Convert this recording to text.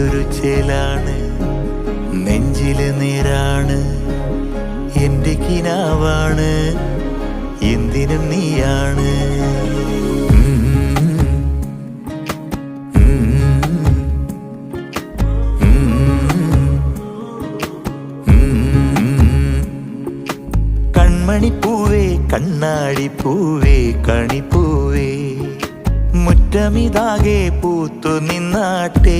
എന്തൊരു ചേലാണ്, നെഞ്ചില് നേരാണ്, എന്റെ കിനാവാണ്, എന്തിനും നീയാണ്. കൺമണിപ്പൂവേ കണ്ണാടിപ്പൂവേ കണിപ്പൂവേ, മുറ്റമിതാകെ പൂത്തു നിന്നാട്ടെ.